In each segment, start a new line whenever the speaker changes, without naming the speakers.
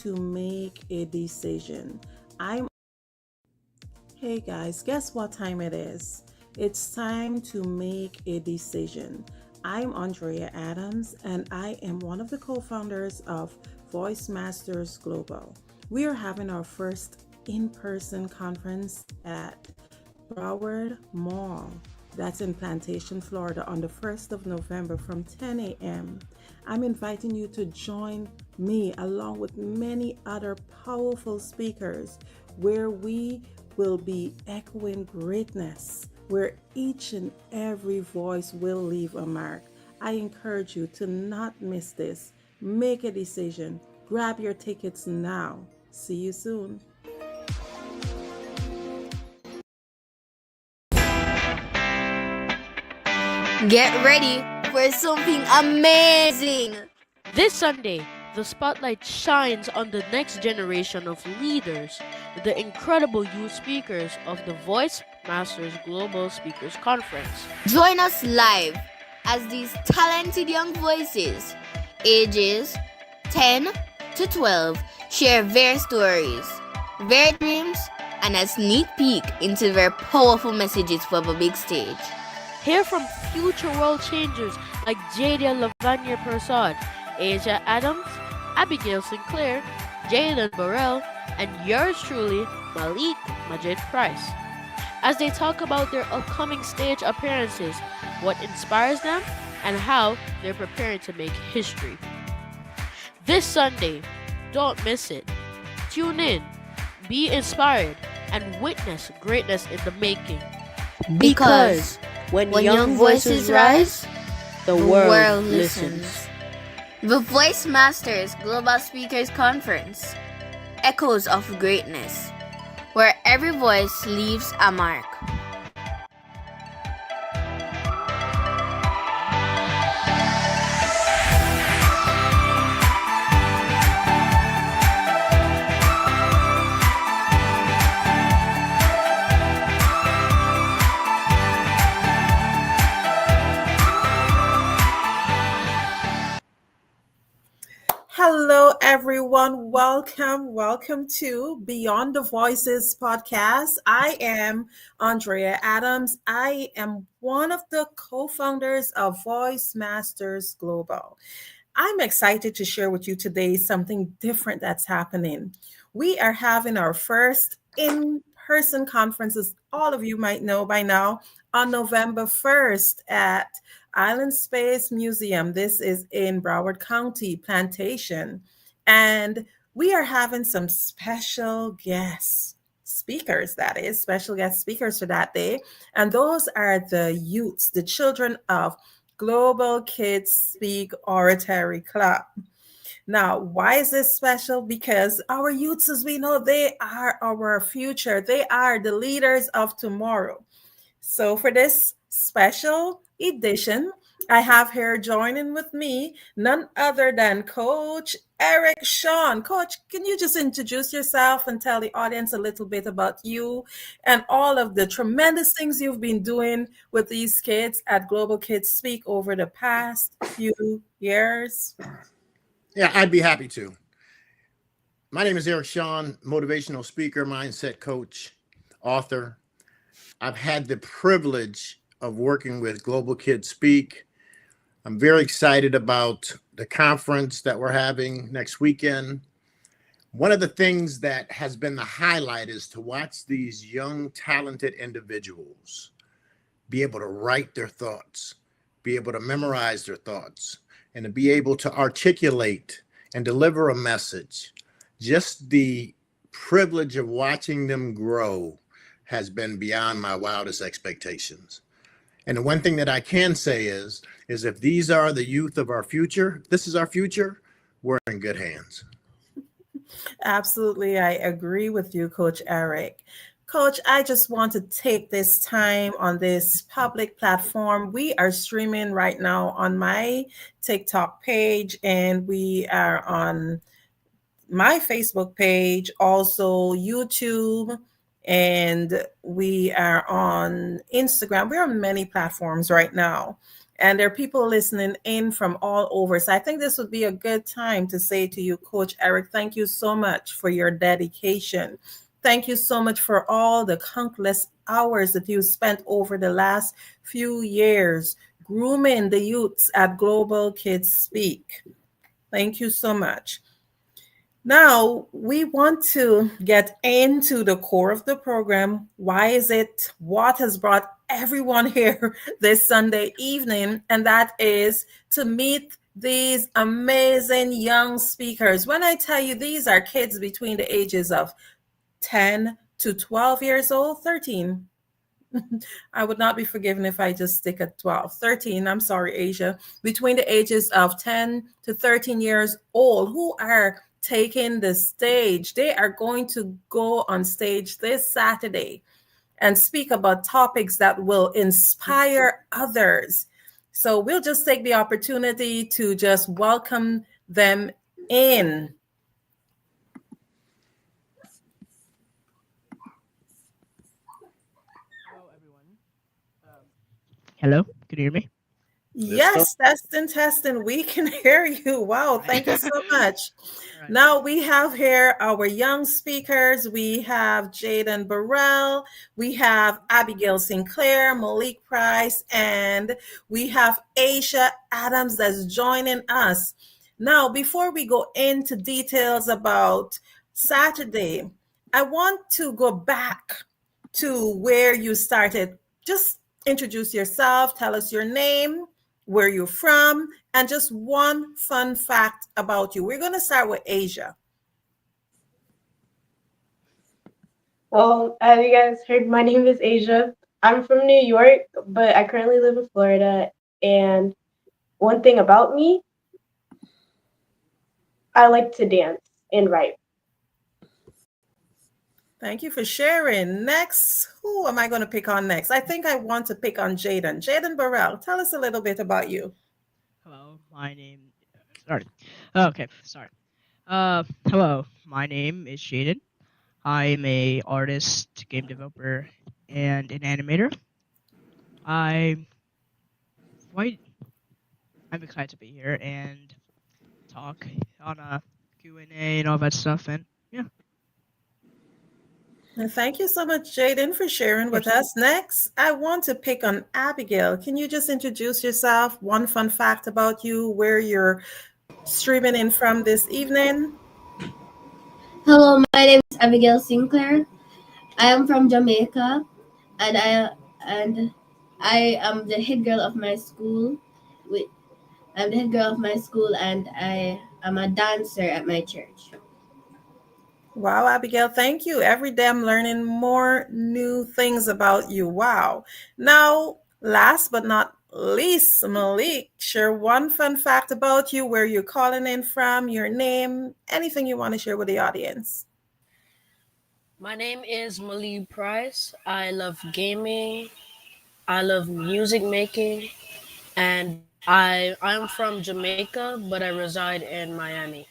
to make a decision. I'm Hey guys, guess what time it is? It's time to make a decision. I'm Andrea Adams and I am one of the co-founders of Voice Masters Global. We are having our first in-person conference at Broward Mall. That's in Plantation, Florida on the 1st of November from 10 a.m. I'm inviting you to join me along with many other powerful speakers where we will be echoing greatness, where each and every voice will leave a mark. I encourage you to not miss this. Make a decision. Grab your tickets now. See you soon.
Get ready for something amazing!
This Sunday, the spotlight shines on the next generation of leaders, the incredible youth speakers of the Voice Masters Global Speakers Conference.
Join us live as these talented young voices, ages 10 to 12, share their stories, their dreams, and a sneak peek into their powerful messages for the big stage.
Hear from future world changers like Jadia Lavanya Prasad, Asia Adams, Abigail Sinclair, Jalen Burrell, and yours truly, Malik Majid Price, as they talk about their upcoming stage appearances, what inspires them, and how they're preparing to make history. This Sunday, don't miss it. Tune in, be inspired, and witness greatness in the making.
Because when young voices rise,
the
world listens. The Voice Masters Global Speakers Conference, Echoes of Greatness, where every voice leaves a mark.
Hello, everyone. Welcome to Beyond the Voices podcast. I am Andrea Adams. I am one of the co-founders of Voice Masters Global. I'm excited to share with you today something different that's happening. We are having our first in-person conference, as all of you might know by now, on November 1st at Island Space Museum. This is in Broward County, Plantation. And we are having some special guest speakers, that is, special guest speakers for that day. And those are the youths, the children of Global Kids Speak Oratory Club. Now, why is this special? Because our youths, as we know, they are our future. They are the leaders of tomorrow. So for this special edition, I have here joining with me none other than Coach Eric Sean. Coach, can you just introduce yourself and tell the audience a little bit about you and all of the tremendous things you've been doing with these kids at Global Kids Speak over the past few years?
Yeah, I'd be happy to. My name is Eric Sean, motivational speaker, mindset coach, author. I've had the privilege of working with Global Kids Speak. I'm very excited about the conference that we're having next weekend. One of the things that has been the highlight is to watch these young, talented individuals be able to write their thoughts, be able to memorize their thoughts, and to be able to articulate and deliver a message. Just the privilege of watching them grow has been beyond my wildest expectations. And the one thing that I can say is if these are the youth of our future, this is our future, we're in good hands.
Absolutely. I agree with you, Coach Eric. Coach, I just want to take this time on this public platform. We are streaming right now on my TikTok page, and we are on my Facebook page, also YouTube, and we are on Instagram. We're on many platforms right now. and there are people listening in from all over. So I think this would be a good time to say to you, Coach Eric, thank you so much for your dedication. Thank you so much for all the countless hours that you spent over the last few years grooming the youths at Global Kids Speak. Thank you so much. Now, we want to get into the core of the program. Why is it? What has brought everyone here this Sunday evening? And that is to meet these amazing young speakers. When I tell you these are kids between the ages of 10 to 12 years old, 13. I would not be forgiven if I just stick at 12. 13, I'm sorry, Asia, between the ages of 10 to 13 years old who are taking the stage. They are going to go on stage this Saturday and speak about topics that will inspire others. So we'll just take the opportunity to just welcome them in.
Hello, everyone. Hello, can you hear me?
Let's go.
Yes, testing, testing. We can hear you.
All
Wow,
right.
thank you so much.
All right.
Now we have here our young speakers. We have Jaden Burrell, we have Abigail Sinclair, Malik Price, and we have Aisha Adams that's joining us. Now, before we go into details about Saturday, I want to go back to where you started. Just introduce yourself, tell us your name, where you're from, and just one fun fact about you. We're going to start with Asia.
Well, as you guys heard, my name is Asia. I'm from New York, but I currently live in Florida. And one thing about me, I like to dance and write.
Thank you for sharing. Next, who am I going to pick on next? I think I want to pick on Jaden. Jaden Burrell, tell us a little bit about you.
Hello, my name. Sorry. Okay, sorry. Hello, my name is Shaden. I'm a artist, game developer, and an animator. I'm quite. I'm excited to be here and talk on a Q&A and all that stuff. And yeah, of
And thank you so much, Jaden, for sharing with
course.
us. Next, I want to pick on Abigail. Can you just introduce yourself? One fun fact about you, where you're streaming in from this evening?
Hello, my name is Abigail Sinclair. I am from Jamaica, and and I am the head girl of my school. With I'm the head girl of my school, and I am a dancer at my church.
Wow, Abigail, thank you. Every day I'm learning more new things about you. Wow. Now, last but not least, Malik, share one fun fact about you, where you're calling in from, your name, anything you want to share with the audience.
My name is Malik Price. I love gaming. I love music making, and I'm from Jamaica, but I reside in Miami.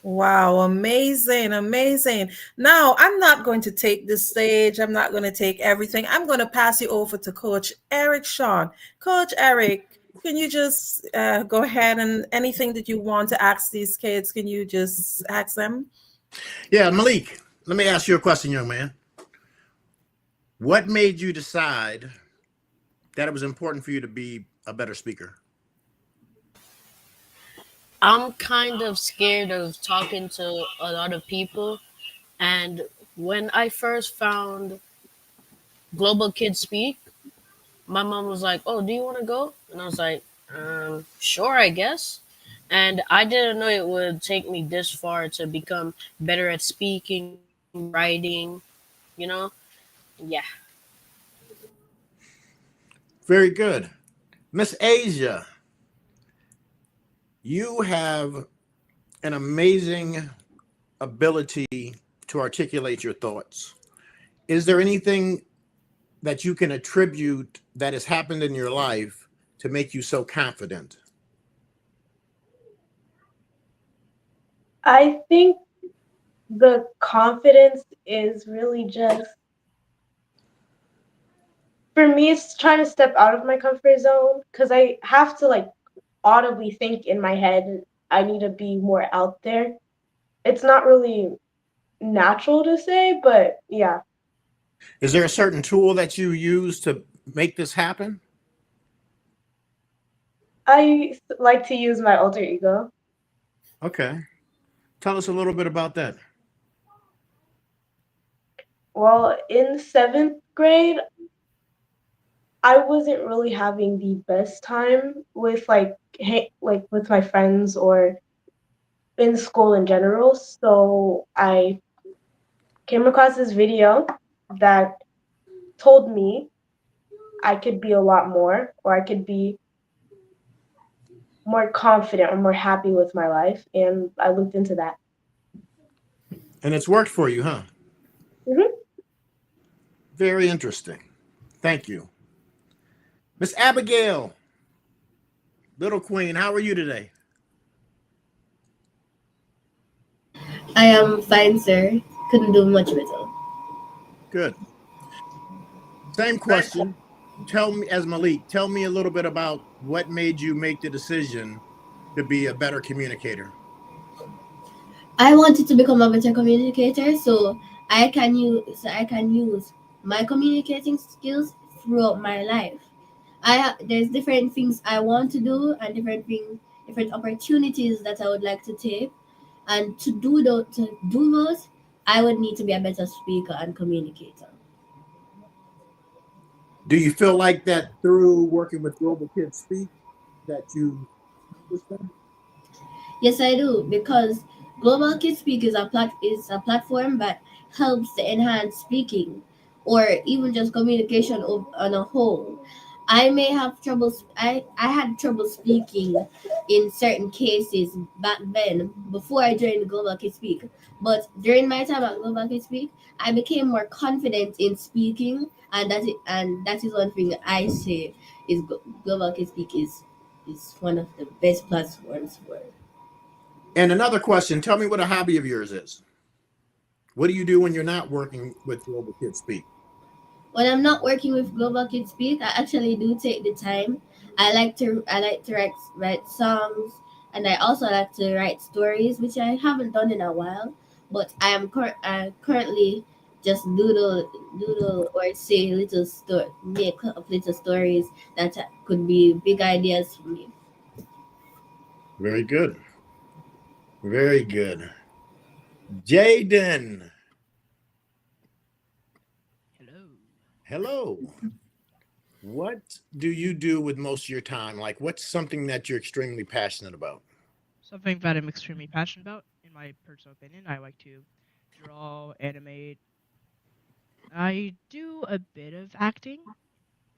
Wow, amazing, amazing. Now, I'm not going to take the stage. I'm not going to take everything. I'm going to pass you over to Coach Eric Sean. Coach Eric, can you just go ahead and anything that you want to ask these kids, can you just ask them?
Yeah, Malik, let me ask you a question, young man. What made you decide that it was important for you to be a better speaker?
I'm kind of scared of talking to a lot of people, and when I first found Global Kids Speak, my mom was like, "Oh, do you want to go?" And I was like, Sure, I guess." And I didn't know it would take me this far to become better at speaking, writing, you know? Yeah.
Very good. Miss Asia, you have an amazing ability to articulate your thoughts. Is there anything that you can attribute that has happened in your life to make you so confident?
I think the confidence is really just For me, it's trying to step out of my comfort zone because I have to like audibly think in my head. I need to be more out there. It's not really natural to say, but yeah,
Is there a certain tool that you use to make this happen?
like to use my alter ego.
Okay. Tell us a little bit about that.
Well, in seventh grade, I wasn't really having the best time with like with my friends or in school in general. So I came across this video that told me I could be a lot more, or I could be more confident or more happy with my life, and I looked into that.
And it's worked for you, huh?
Hmm.
Very interesting. Thank you. Miss Abigail, Little Queen, how are you today?
I am fine, sir. Couldn't do much better.
Good. Same question. Tell me, as Malik, tell me a little bit about what made you make the decision to be a better communicator.
I wanted to become a better communicator, so I can use my communicating skills throughout my life. There's different things I want to do and different opportunities that I would like to take, and to do those, I would need to be a better speaker and communicator.
Do you feel like that through working with Global Kids Speak that you accomplished that?
Yes, I do, because Global Kids Speak is a platform that helps to enhance speaking or even just communication on a whole. I may have trouble. I had trouble speaking in certain cases back then before I joined Global Kids Speak. But during my time at Global Kids Speak, I became more confident in speaking, and that is one thing I say is Global Kids Speak is one of the best platforms for.
And another question, tell me what a hobby of yours is. What do you do when you're not working with Global Kids Speak?
When I'm not working with Global Kids Speak, I actually do take the time. I like to write songs, and I also like to write stories, which I haven't done in a while. But I currently just doodle or say little story, make up little stories that could be big ideas for me.
Very good. Very good. Jaden,
Hello.
hello. What do you do with most of your time? Like, what's something that you're extremely passionate about?
Something that I'm extremely passionate about, in my personal opinion, I like to draw, animate. I do a bit of acting,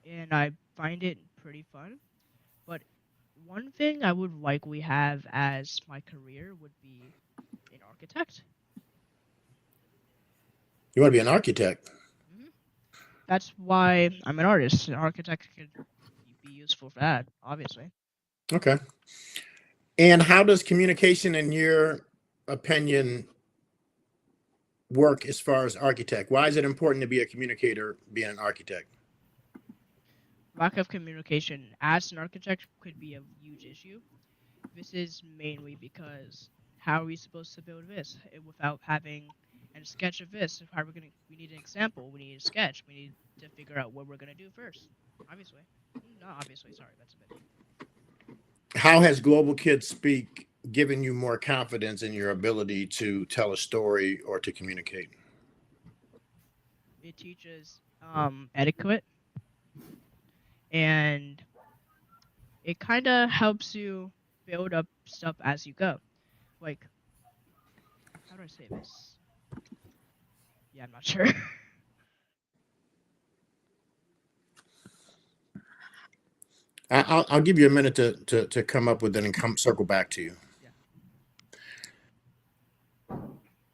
and I find it pretty fun. But one thing I would likely have as my career would be an architect.
You want to be an architect?
hmm That's why I'm an artist. An architect could be useful for that, obviously.
Okay. And how does communication, in your opinion, work as far as architect? Why is it important to be a communicator, being an architect?
Lack of communication as an architect could be a huge issue. This is mainly because how are we supposed to build this without having a sketch of this? How are we gonna? We need an example. We need a sketch. We need to figure out what we're gonna do first. Obviously, not obviously. Sorry, that's a bit.
How has Global Kids Speak given you more confidence in your ability to tell a story or to communicate?
It teaches etiquette, and it kind of helps you build up stuff as you go. Like, how do I say this? Yeah, I'm not sure.
I'll give you a minute to come up with it and come circle back to you.
Yeah.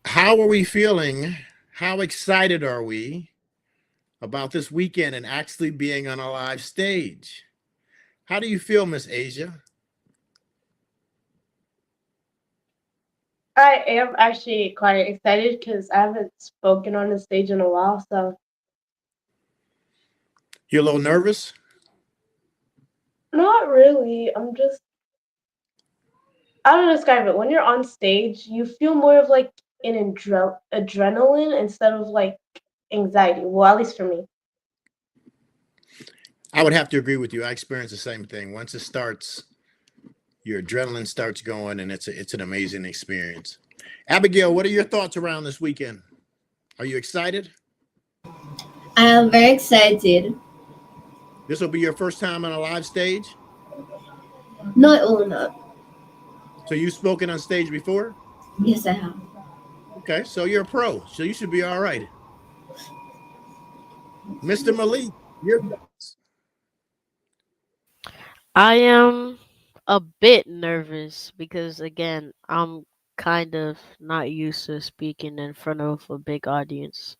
How are we feeling? How excited are we about this weekend and actually being on a live stage? How do you feel, Miss Asia?
I am actually quite excited because I haven't spoken on the stage in a while. So
You're a little nervous?
Not really. I don't describe it. When you're on stage, you feel more of like an adrenaline instead of like anxiety. Well, at least for me.
I would have to agree with you. I experience the same thing. Once it starts, your adrenaline starts going, and it's an amazing experience. Abigail, what are your thoughts around this weekend? Are you excited?
I am very excited.
This will be your first time on a live stage.
No, it will not.
So you've spoken on stage before?
Yes, I have.
Okay, so you're a pro. So you should be all right. Mr. Malik, your thoughts?
I am a bit nervous because, again, I'm kind of not used to speaking in front of a big audience.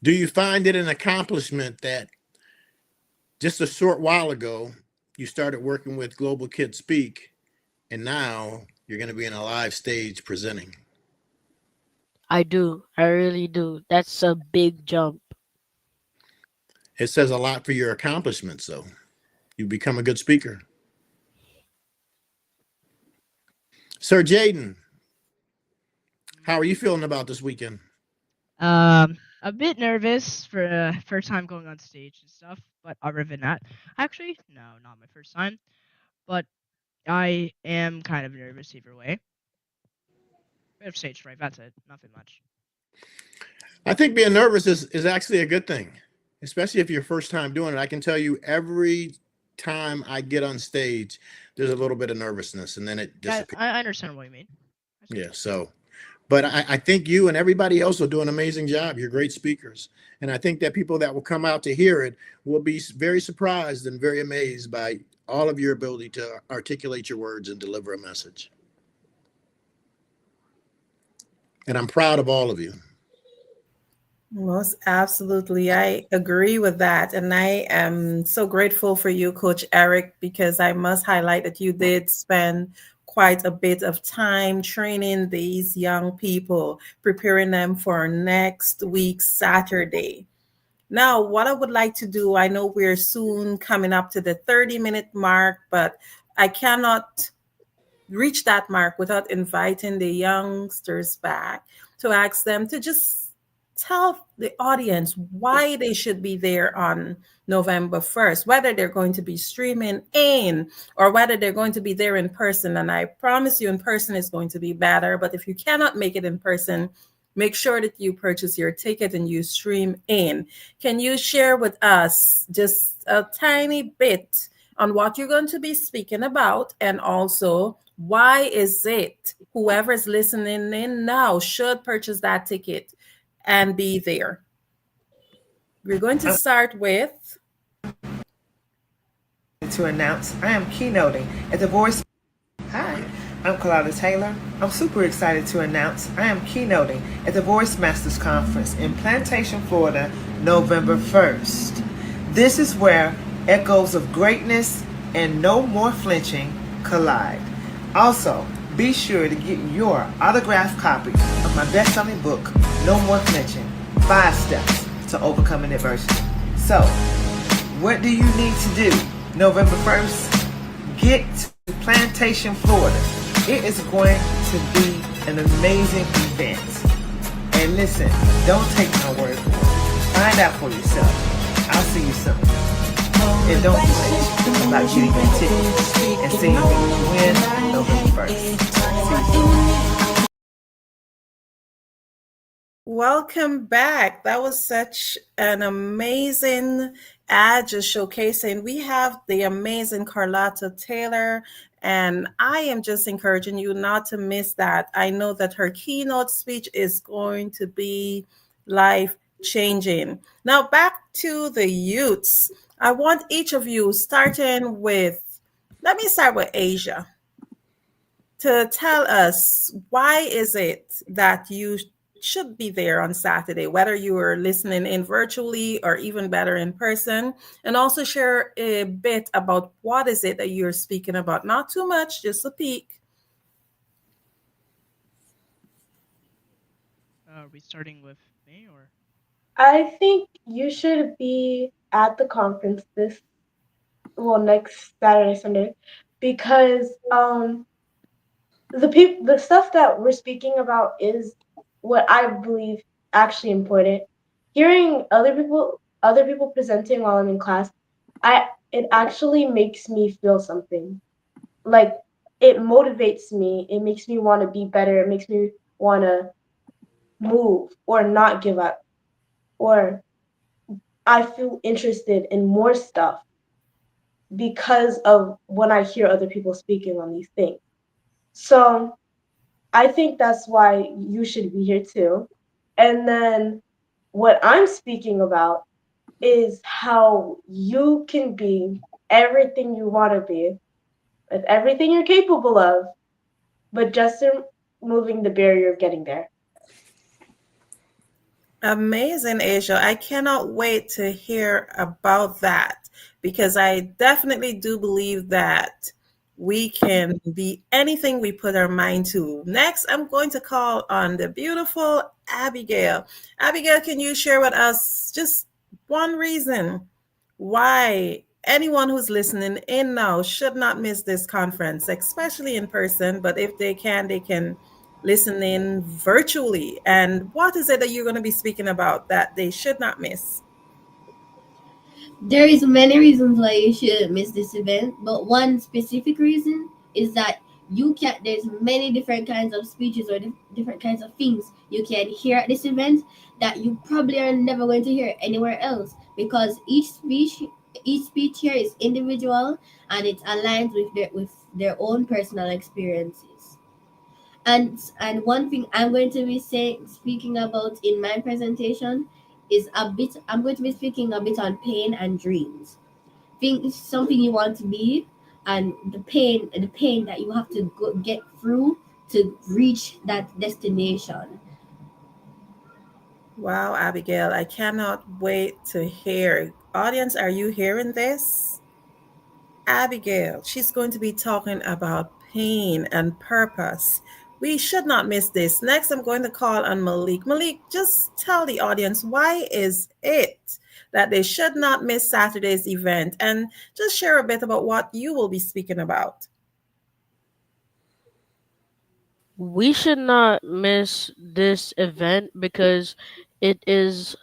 Do you find it an accomplishment that just a short while ago you started working with Global Kids Speak, and now you're going to be in a live stage presenting?
I do. I really do. That's a big jump.
It says a lot for your accomplishments, though. You've become a good speaker. Sir Jaden, how are you feeling about this weekend?
A bit nervous for first time going on stage and stuff, but other than that, actually, no, not my first time, but I am kind of nervous either way. Bit of stage fright, that's it, nothing much.
I think being nervous is actually a good thing, especially if you're first time doing it. I can tell you every time I get on stage, there's a little bit of nervousness and then it
Yeah,
disappears.
I understand what you mean.
Yeah. So, but I think you and everybody else will do an amazing job. You're great speakers. And I think that people that will come out to hear it will be very surprised and very amazed by all of your ability to articulate your words and deliver a message. And I'm proud of all of you.
Most absolutely. I agree with that. And I am so grateful for you, Coach Eric, because I must highlight that you did spend quite a bit of time training these young people, preparing them for next week's Saturday. Now, what I would like to do, I know we're soon coming up to the 30-minute mark, but I cannot reach that mark without inviting the youngsters back to ask them to just tell the audience why they should be there on November 1st, whether they're going to be streaming in or whether they're going to be there in person. And I promise you, in person is going to be better. But if you cannot make it in person, make sure that you purchase your ticket and you stream in. Can you share with us just a tiny bit on what you're going to be speaking about, and also why is it whoever's listening in now should purchase that ticket and be there? We're going to start with
To announce I am keynoting at the Voice. Hi, I'm Kalada Taylor. I'm super excited to announce I am keynoting at the Voice Masters Conference in Plantation, Florida, November 1st. This is where echoes of greatness and no more flinching collide. Also, be sure to get your autographed copy of my best-selling book, No More Flinching, 5 Steps to Overcoming Adversity. So, what do you need to do November 1st? Get to Plantation, Florida. It is going to be an amazing event. And listen, don't take my word for it. Find out for yourself. I'll see you soon. And don't flinch about getting your tickets and seeing me win November 1st. See you soon.
welcome back. That was such an amazing ad, just showcasing. We have the amazing Carlotta Taylor, and I am just encouraging you not to miss that. I know that her keynote speech is going to be life changing. Now, back to the youths. I want each of you, starting with, let me start with Asia, to tell us why is it that you should be there on Saturday, whether you are listening in virtually or even better in person, and also share a bit about what is it that you're speaking about. Not too much, just a peek.
Are we starting with me or?
I think you should be at the conference this next Saturday, Sunday, because the stuff that we're speaking about is what I believe actually important. Hearing other people presenting while I'm in class, I it actually makes me feel something. Like it motivates me. It makes me want to be better. It makes me want to move or not give up. Or I feel interested in more stuff because of when I hear other people speaking on these things. So I think that's why you should be here too. And then what I'm speaking about is how you can be everything you want to be with everything you're capable of, but just removing the barrier of getting there.
Amazing, Asia. I cannot wait to hear about that because I definitely do believe that we can be anything we put our mind to. Next, I'm going to call on the beautiful Abigail. Abigail, can you share with us just one reason why anyone who's listening in now should not miss this conference, especially in person, but if they can listen in virtually. And what is it that you're going to be speaking about that they should not miss?
There is many reasons why you should miss this event, but one specific reason is that you can there's many different kinds of speeches or different kinds of things you can hear at this event that you probably are never going to hear anywhere else because each speech here is individual and it aligns with their own personal experiences. And one thing I'm going to be saying speaking about in my presentation is a bit I'm going to be speaking a bit on pain and dreams. Think it's something you want to be and the pain that you have to get through to reach that destination.
Wow, Abigail, I cannot wait to hear. Audience, are you hearing this? Abigail, she's going to be talking about pain and purpose. We should not miss this. Next, I'm going to call on Malik. Malik, just tell the audience why is it that they should not miss Saturday's event and just share a bit about what you will be speaking about.
We should not miss this event because it is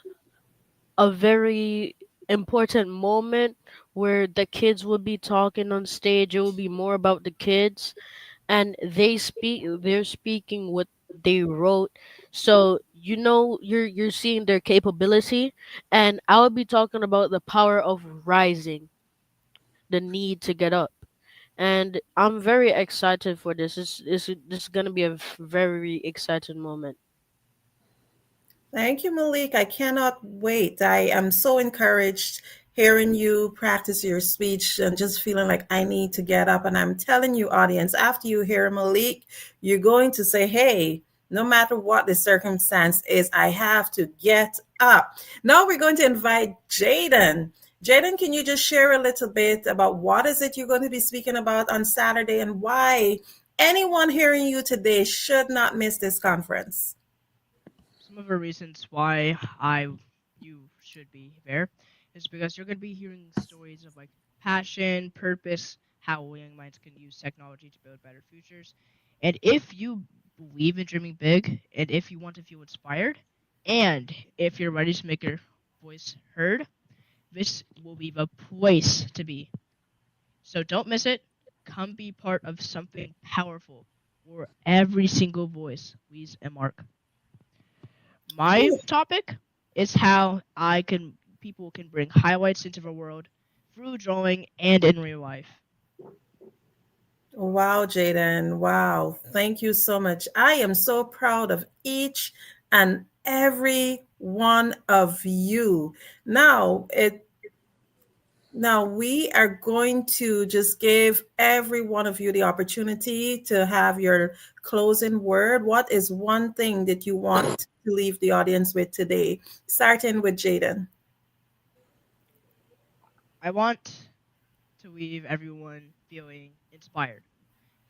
a very important moment where the kids will be talking on stage. It will be more about the kids, and they're speaking what they wrote. So you're seeing their capability, and I will be talking about the power of rising, the need to get up. And I'm very excited for this. This is gonna be a very exciting moment.
Thank you, Malik. I cannot wait. I am so encouraged hearing you practice your speech and just feeling like I need to get up. And I'm telling you, audience, after you hear Malik, you're going to say, hey, no matter what the circumstance is, I have to get up. Now we're going to invite Jaden. Jaden, can you just share a little bit about what is it you're going to be speaking about on Saturday and why anyone hearing you today should not miss this conference?
Some of the reasons why I you should be there is because you're going to be hearing stories of like passion, purpose, how young minds can use technology to build better futures. And if you believe in dreaming big, and if you want to feel inspired, and if you're ready to make your voice heard, this will be the place to be. So don't miss it. Come be part of something powerful where every single voice leaves a mark. My topic is how I can people can bring highlights into the world through drawing and in real life.
Wow, Jaden. Wow. Thank you so much. I am so proud of each and every one of you. Now, now we are going to just give every one of you the opportunity to have your closing word. What is one thing that you want to leave the audience with today? Starting with Jaden.
I want to leave everyone feeling inspired,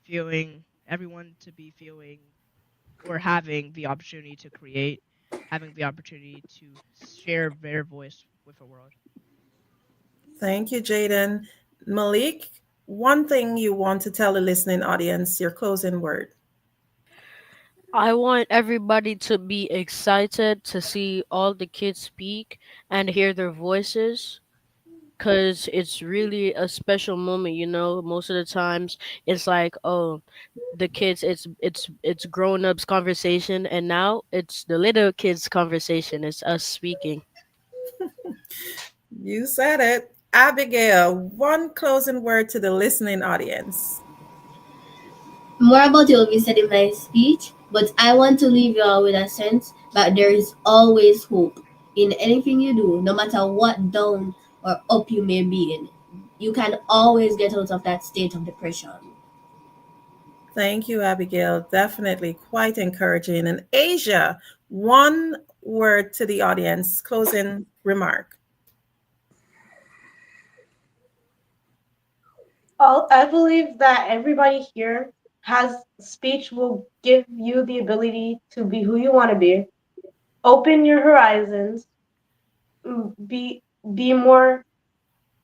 feeling everyone to be feeling or having the opportunity to create. having the opportunity to share their voice with the world.
Thank you, Jaden. Malik, one thing you want to tell the listening audience, your closing word.
I want everybody to be excited to see all the kids speak and hear their voices because it's really a special moment, you know. Most of the times it's like, oh, the kids, it's grown-ups conversation, and now it's the little kids conversation. It's us speaking.
You said it. Abigail, one closing word to the listening audience.
More about it will be said in my speech, but I want to leave you all with a sense that there is always hope in anything you do, no matter what down or up you may be in. You can always get out of that state of depression.
Thank you, Abigail. Definitely quite encouraging. And Asia, one word to the audience, closing remark.
I believe that everybody here has speech will give you the ability to be who you want to be. Open your horizons. Be more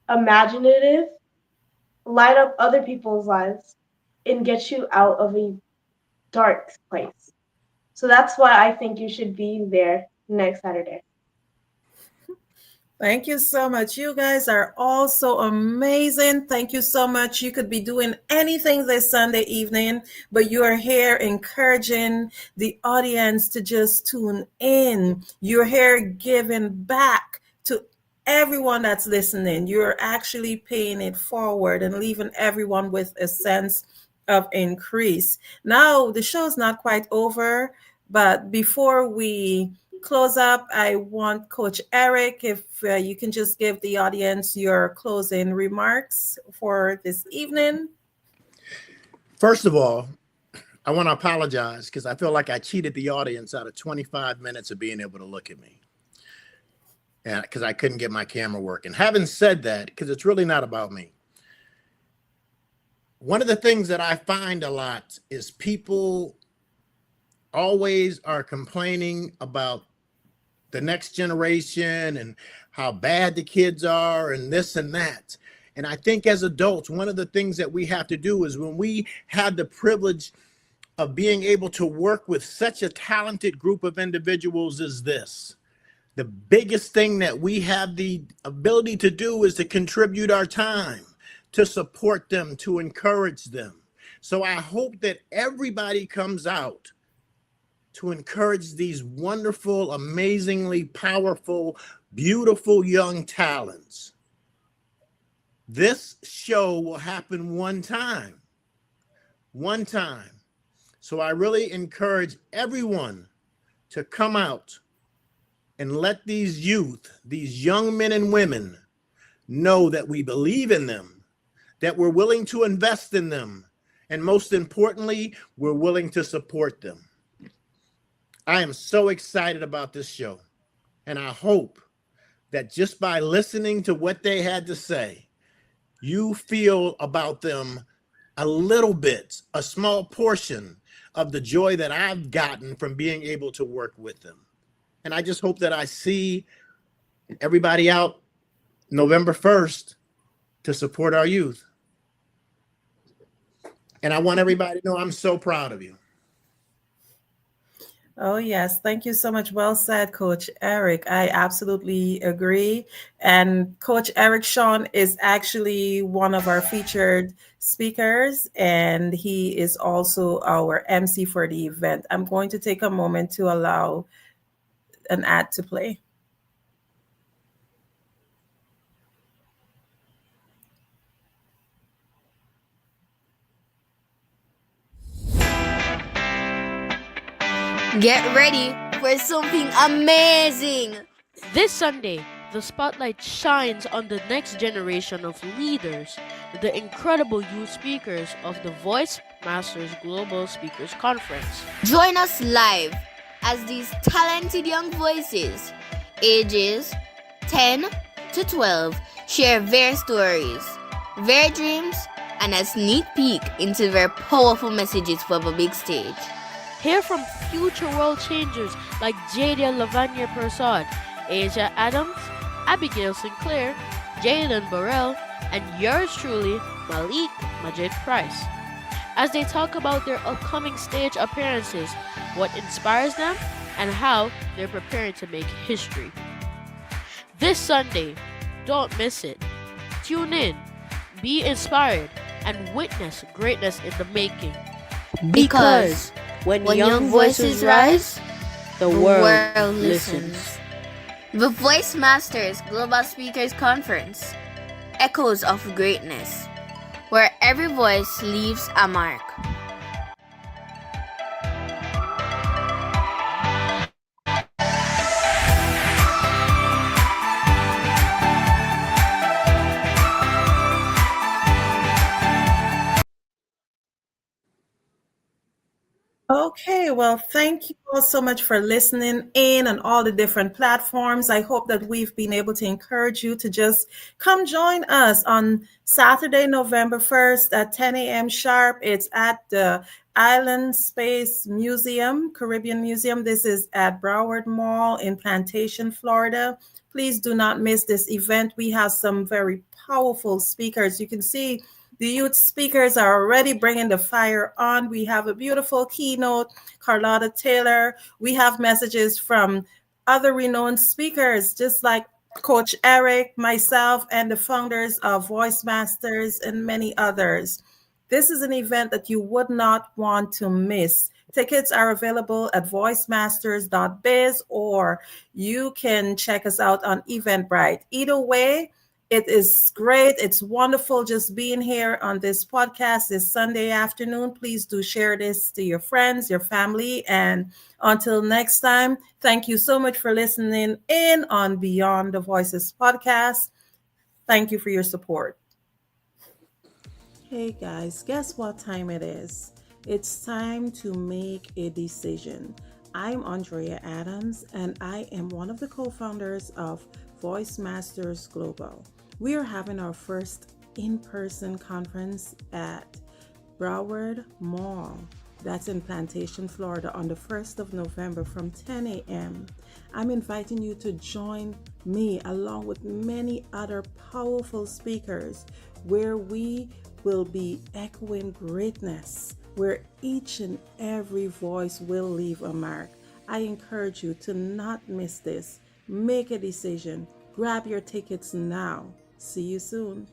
imaginative. Light up other people's lives, and get you out of a dark place. So that's why I think you should be there next Saturday.
Thank you so much. You guys are all so amazing. Thank you so much. You could be doing anything this Sunday evening, but you are here encouraging the audience to just tune in. You're here giving back to everyone that's listening. You're actually paying it forward and leaving everyone with a sense of increase. Now, the show's not quite over, but before we close up, I want Coach Eric, if you can just give the audience your closing remarks for this evening.
First of all, I want to apologize because I feel like I cheated the audience out of 25 minutes of being able to look at me. And because I couldn't get my camera working. Having said that, because it's really not about me. One of the things that I find a lot is people always are complaining about the next generation and how bad the kids are and this and that. And I think as adults, one of the things that we have to do is when we have the privilege of being able to work with such a talented group of individuals is this. The biggest thing that we have the ability to do is to contribute our time, to support them, to encourage them. So I hope that everybody comes out to encourage these wonderful, amazingly powerful, beautiful young talents. This show will happen one time. So I really encourage everyone to come out and let these youth, these young men and women, know that we believe in them, that we're willing to invest in them, and most importantly, we're willing to support them. I am so excited about this show, and I hope that just by listening to what they had to say, you feel about them a little bit, a small portion of the joy that I've gotten from being able to work with them. And I just hope that I see everybody out November 1st to support our youth. And I want everybody to know I'm so proud of you.
Oh, yes. Thank you so much. Well said, Coach Eric. I absolutely agree. And Coach Eric Sean is actually one of our featured speakers, and he is also our MC for the event. I'm going to take a moment to allow an ad to play.
Get ready for something amazing!
This Sunday, the spotlight shines on the next generation of leaders, the incredible youth speakers of the Voice Masters Global Speakers Conference.
Join us live as these talented young voices, ages 10 to 12, share their stories, their dreams, and a sneak peek into their powerful messages for the big stage.
Hear from future world changers like Jadia Lavanya Persad, Asia Adams, Abigail Sinclair, Jalen Burrell, and yours truly, Malik Majid Price, as they talk about their upcoming stage appearances, what inspires them, and how they're preparing to make history. This Sunday, don't miss it. Tune in, be inspired, and witness greatness in the making.
Because when young voices rise,
the
the
world
world
listens.
listens. The Voice Masters Global Speakers Conference, Echoes of Greatness, where every voice leaves a mark.
Okay, well, thank you all so much for listening in on all the different platforms. I hope that we've been able to encourage you to just come join us on Saturday, November 1st at 10 a.m. sharp. It's at the Island Space Museum, Caribbean Museum. This is at Broward Mall in Plantation, Florida. Please do not miss this event. We have some very powerful speakers. You can see the youth speakers are already bringing the fire on. We have a beautiful keynote, Carlotta Taylor. We have messages from other renowned speakers, just like Coach Eric, myself, and the founders of Voice Masters, and many others. This is an event that you would not want to miss. Tickets are available at voicemasters.biz, or you can check us out on Eventbrite. Either way, it is great. It's wonderful just being here on this podcast this Sunday afternoon. Please do share this to your friends, your family. And until next time, thank you so much for listening in on Beyond the Voices podcast. Thank you for your support. Hey guys, guess what time it is? It's time to make a decision. I'm Andrea Adams, and I am one of the co founders of Voice Masters Global. We are having our first in person conference at Broward Mall. That's in Plantation, Florida, on the 1st of November from 10 a.m. I'm inviting you to join me along with many other powerful speakers where we will be echoing greatness, where each and every voice will leave a mark. I encourage you to not miss this. Make a decision. Grab your tickets now. See you soon.